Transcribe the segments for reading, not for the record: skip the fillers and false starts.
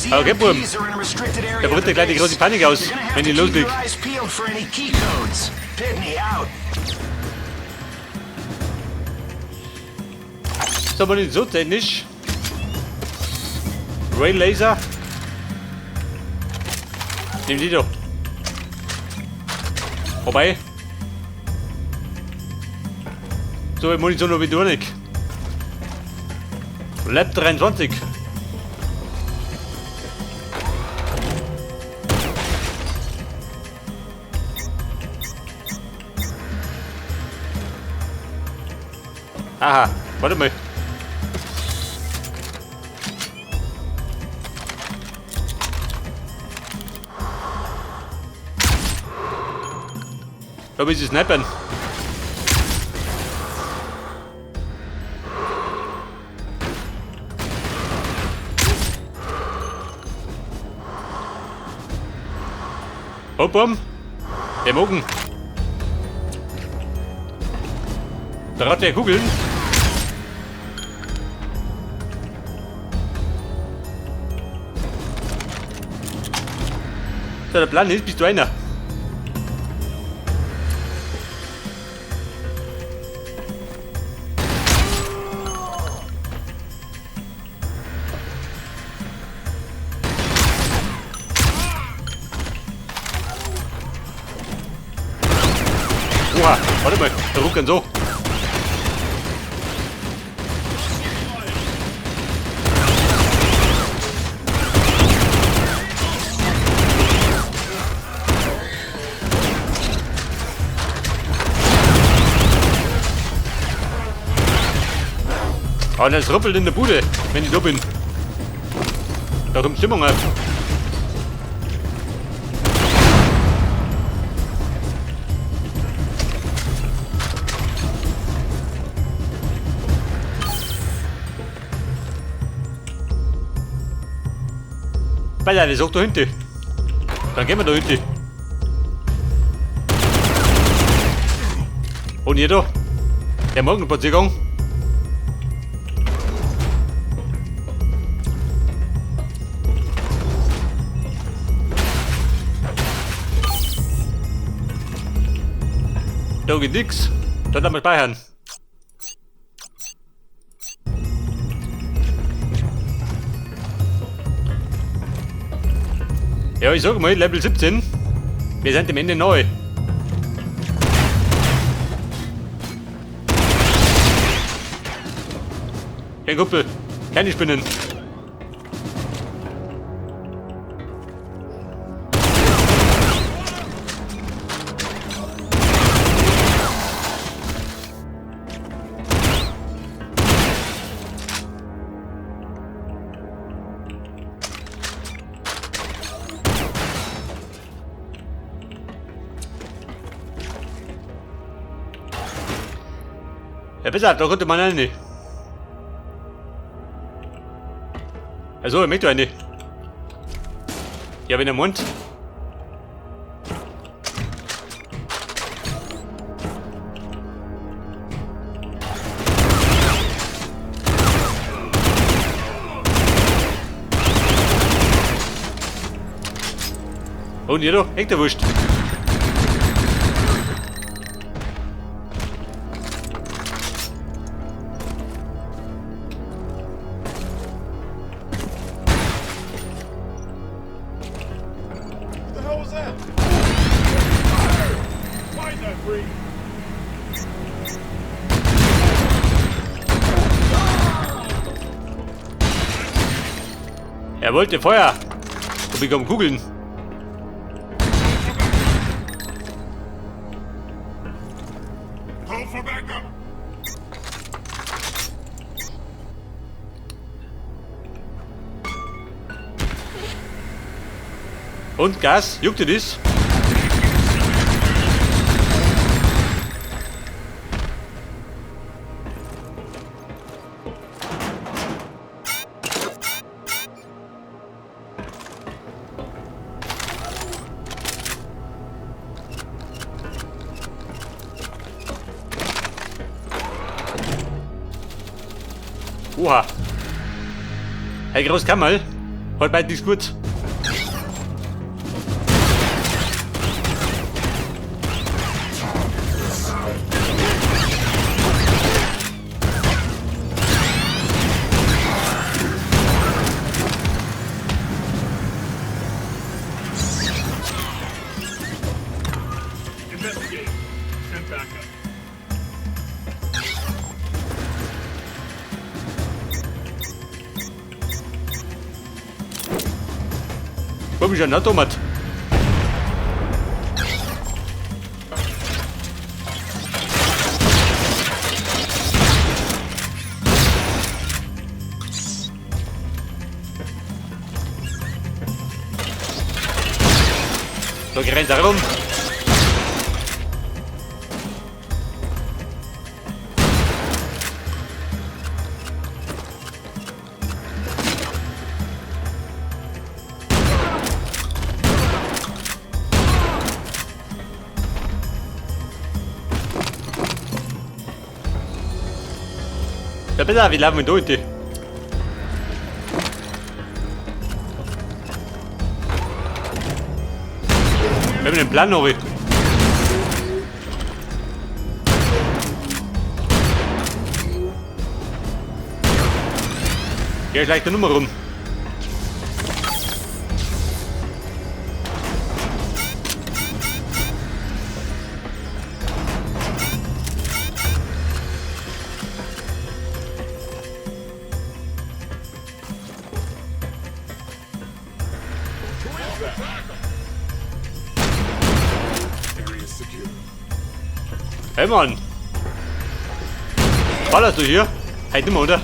Okay, Buben. Da bricht ja gleich die große Panik aus, wenn die loslegt. So, aber nicht so technisch. Ray Laser. Nimm die doch. Vorbei. So, Munition noch wieder nicht. Lab 23. Aha, warte mal. Da will sie snappen. Hopp, der Mogen. Da hat der Kugeln. So, der Plan ist, bist du einer. Oha, warte mal, der ruckelt so. Oh, und es ruppelt in der Bude, wenn ich da bin. Darum Stimmung hat. Weil der sagt da hinten. Dann gehen wir da hinten. Und hier da. Der Morgenspaziergang. Da geht nix. Da darf man speichern. Ja, ich sag mal, Level 17. Wir sind am Ende neu. Kein Kuppel. Keine Spinnen. Ja, besser, da konnte man eine. Also, ich möchte eine. Ja, wenn der Mund. Und ihr doch, echt erwischt. Er wollte Feuer. Und bekommen Kugeln. Und Gas, juckt ihr das? Oha. Hey, groß Kammerl. Halt bald nichts gut. Investigate. Send backup. Komm ich an Automat. So, geh rein da rum. Ja, bitte, wie laufen wir da heute? Wir haben einen Plan, Nori. Geh gleich die Nummer rum. Area secure. Hey Mann! Ballerst du hier? Halt nimmer, oder?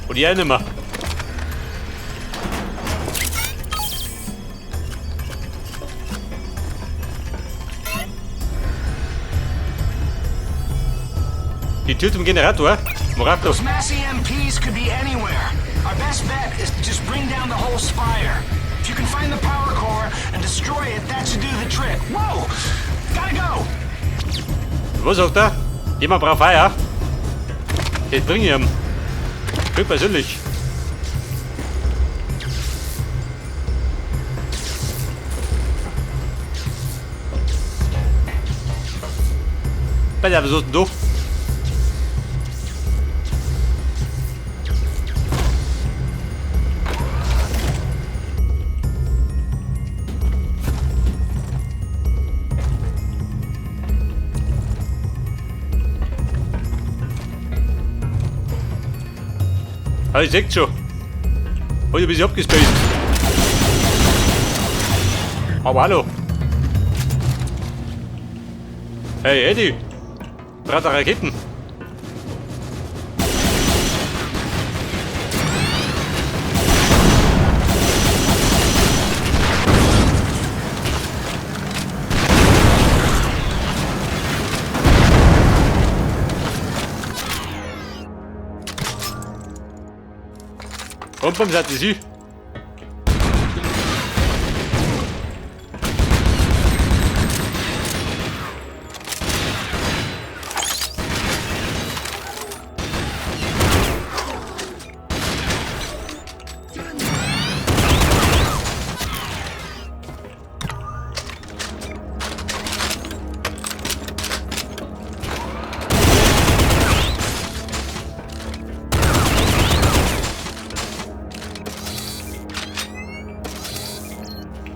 Und ja nimmer. Die Tür zum Generator? Worauf Those mass EMPs could be anywhere. Our best bet is to just bring down the whole spire. If you can find the power core and destroy it, that should do the trick. Whoa! Gotta go! Wo sagt er? Jemand braucht Feuer? Jetzt bring ich ihn. Ich persönlich. Alter, was ist denn du? Ah, ich seht schon. Heute bin ich abgespaced. Aber hallo. Hey Eddie. Braucht Raketen. Und was hat sie?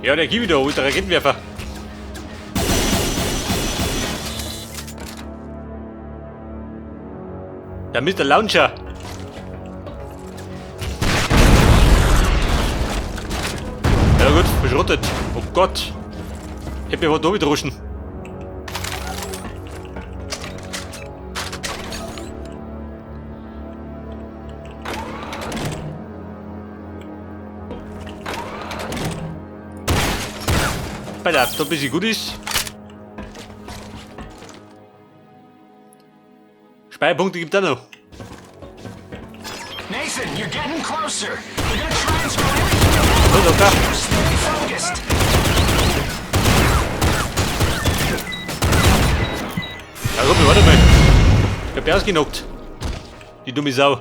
Ja, der Kiwi da holt der Raketenwerfer. Der Mr. Launcher. Ja gut, verschrottet. Oh Gott. Ich hab mir was da gedroschen. Alter, da ein bisschen gut ist. Speicherpunkte gibt es auch noch. Nathan, you're getting closer. We're gonna try and throw everything. So, da. Stay focused. Ja, Robby, warte mal. Ich hab die ausgenockt. Die dumme Sau.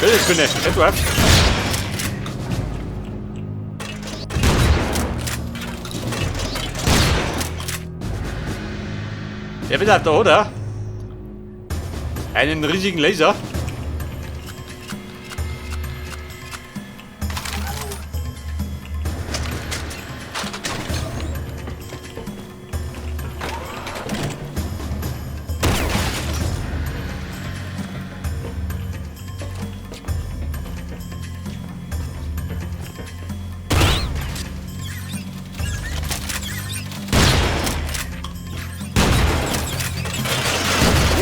Das bin ich. Etwas. Der will da, oder? Einen riesigen Laser.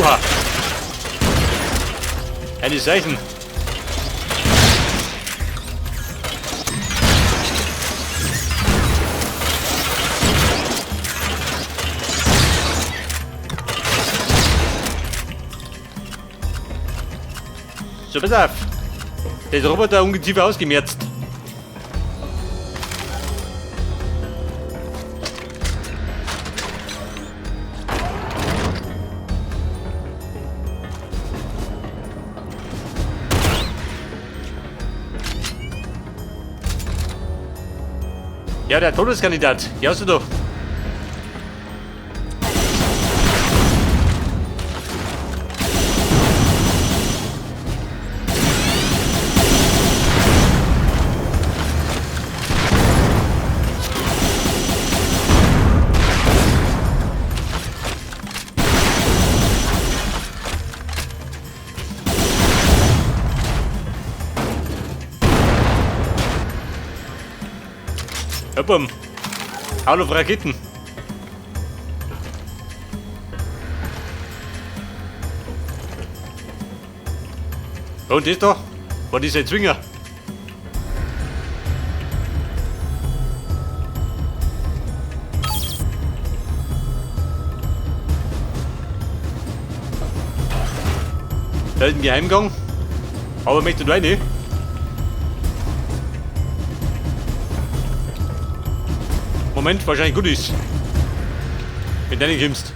Uha. Eine Zeichen. So, pass auf. Der ist Roboter ungeziefer ausgemerzt. Ja, der Todeskandidat. Hier hast du doch. Hoppum. Haul auf Raketen. Und das da? Was ist ein Zwinger? Da ist ein Geheimgang. Aber ich möchte rein. Moment, wahrscheinlich gut ist. Wenn du nicht kommst.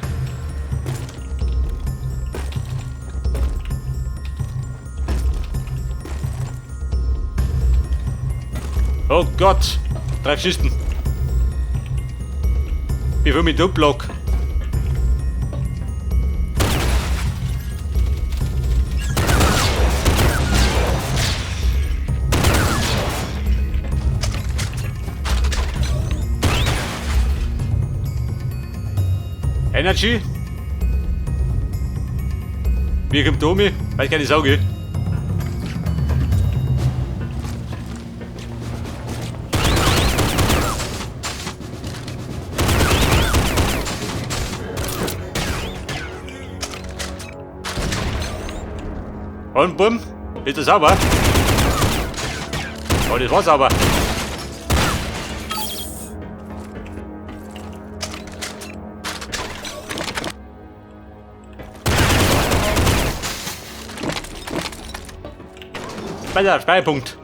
Oh Gott! 3 Kisten. Bevor mich da block. Energy. Wie kommt da um? Weiß keine Sau, gell? Und bumm. Ist das sauber? Oh, das war sauber. Weiter, Speicherpunkt.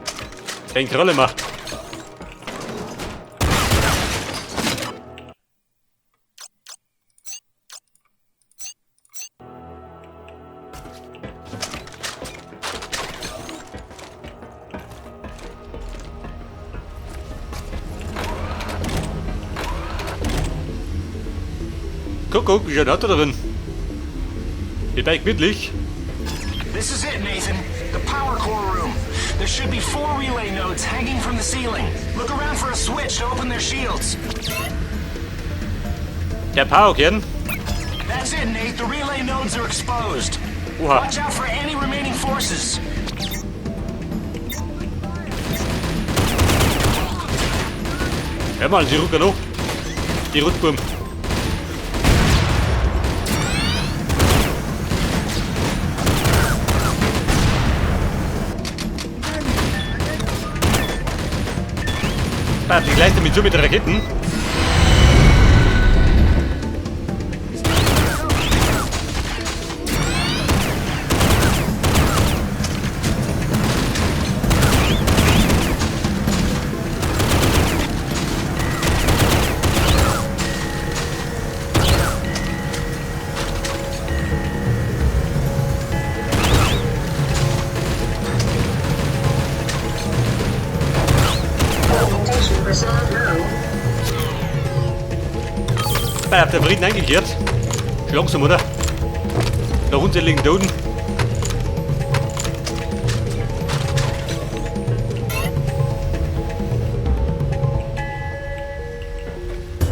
Den Krolle macht. Guck, wie schön hat er drin. Hier bei gemütlich. This is it, Nathan. The power core room. There should be 4 relay nodes hanging from the ceiling. Look around for a switch to open their shields. Der Powerkern. That's it, Nate. The relay nodes are exposed. Oha. Watch out for any remaining forces. Hör mal, die Rucker noch. Die Rutbumm. Die gleicht damit so mit Raketen. Bei auf der Frieden eingekehrt. Schon langsam, oder? Da unten liegen Toten.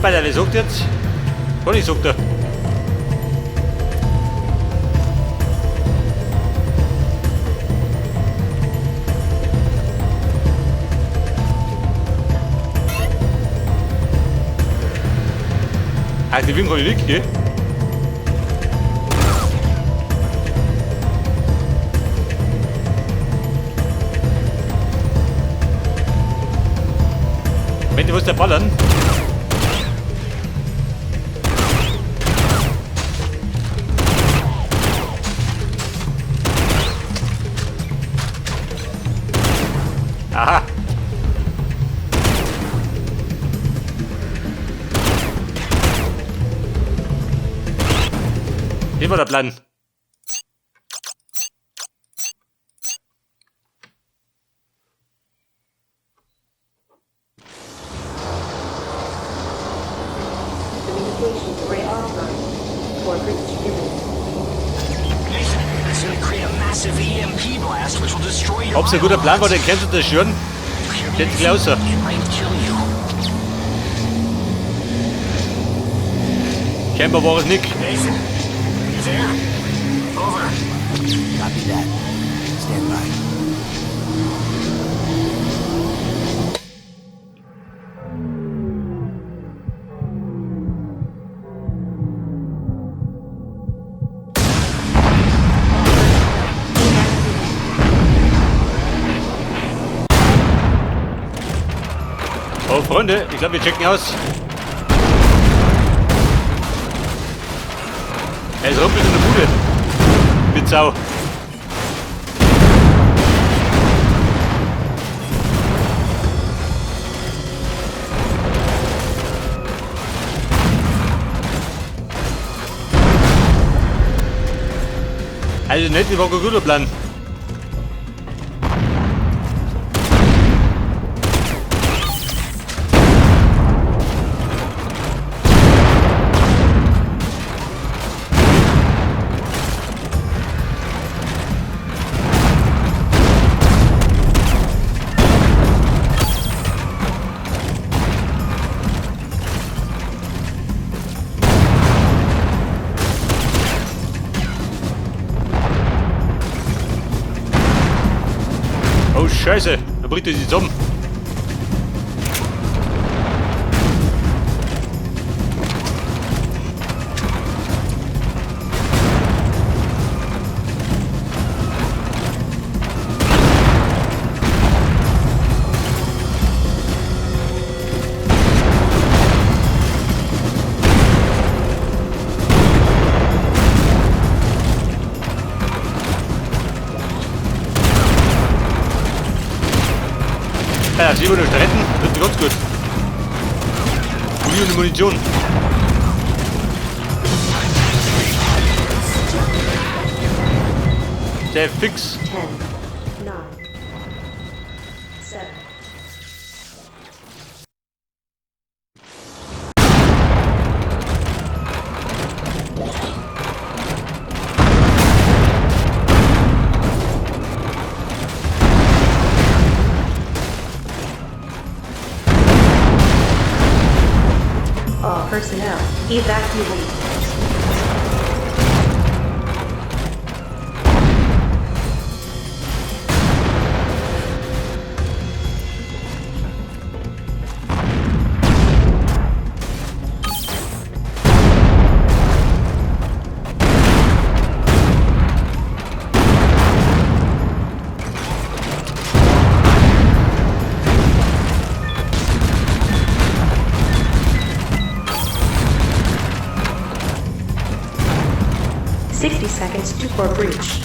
Bei der, wer sagt jetzt? Conny sagt er. Ah, die Wind kann ich nicht, gell? Wenn du was der ballern? Aha. Wie war der Plan? Communications array offline. For breach imminent. Nathan, it's gonna create a massive EMP blast which will destroy your Ob es ein guter Plan war, den kennst du das schon? Jetzt Klauser. It might kill you. Scheinbar war es nicht. Nathan, you there? Over. Copy that. Stand by. Oh, Freunde, ich glaube, wir checken aus. Er ist rumpelt in der Bude. Mit Sau. Also nicht, die war kein guter Plan. Oh Scheiße, da bricht er sich zusammen. Ja, 7 Minuten retten, wird ganz gut. Munition und Munition. Der fix. 10, 9, 7. All personnel, evacuate. Seconds to for breach.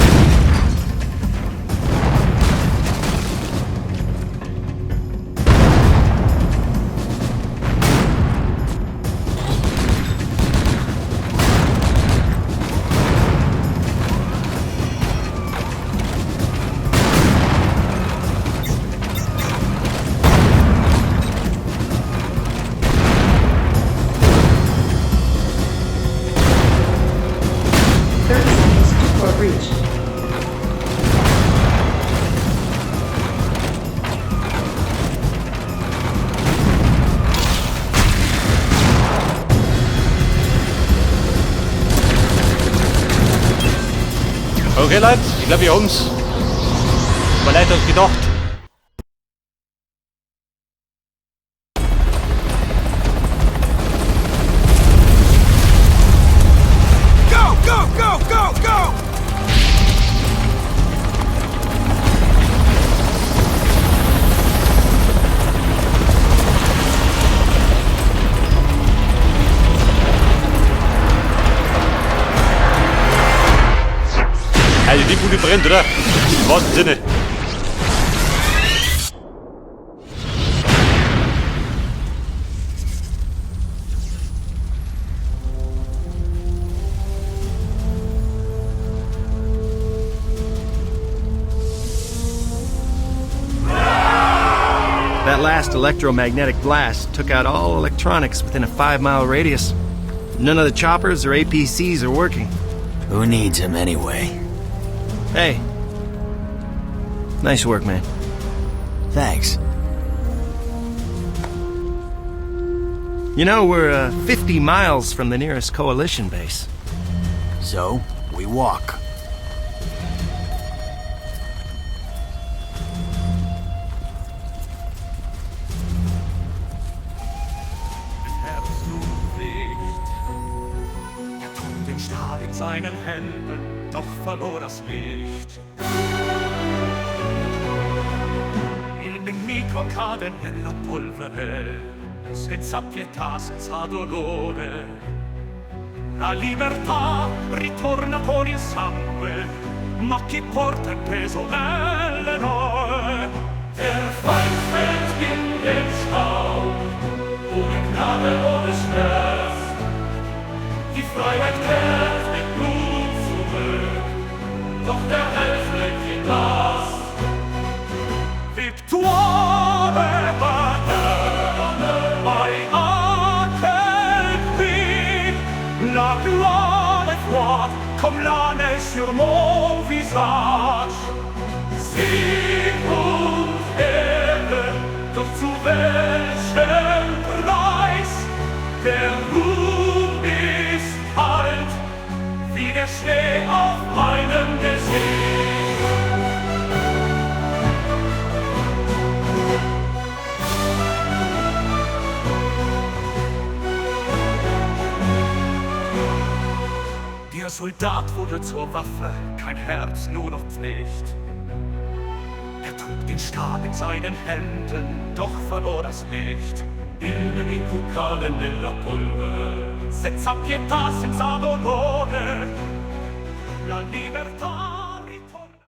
okay, Leute? Ich glaube, wir haben's. War leichter als gedacht. Go, go, go, go, go! Also die Bude brennt, oder? Im wahrsten Sinne. That last electromagnetic blast took out all electronics within a 5-mile radius. None of the choppers or APCs are working. Who needs him anyway? Hey. Nice work, man. Thanks. You know, we're 50 miles from the nearest coalition base. So, we walk. Den Stahl in seinen Händen, doch verlor das Licht. In den microcaden nella polvere, senza pietà, senza dolore. La libertà ritorna con il sangue, ma chi porta il peso nell'eroe? Der Feind fällt in den Staub, ohne Gnade, ohne Schmerz. Die Freiheit kehrt mit Blut zurück, doch der Held schlägt ihn das. Victoire bei Akelpin, la gloire est froide comme la neige sur mon visage. Sieg und Ehre, doch zu welchem Preis? Der Ruhm ist kalt, wie der Schnee auf meinem Gesicht. Der Soldat wurde zur Waffe, kein Herz, nur noch Pflicht. Er trug den Stab in seinen Händen, doch verlor das Licht. Il cucale nella polvere, senza pietà, senza dolore, la libertà.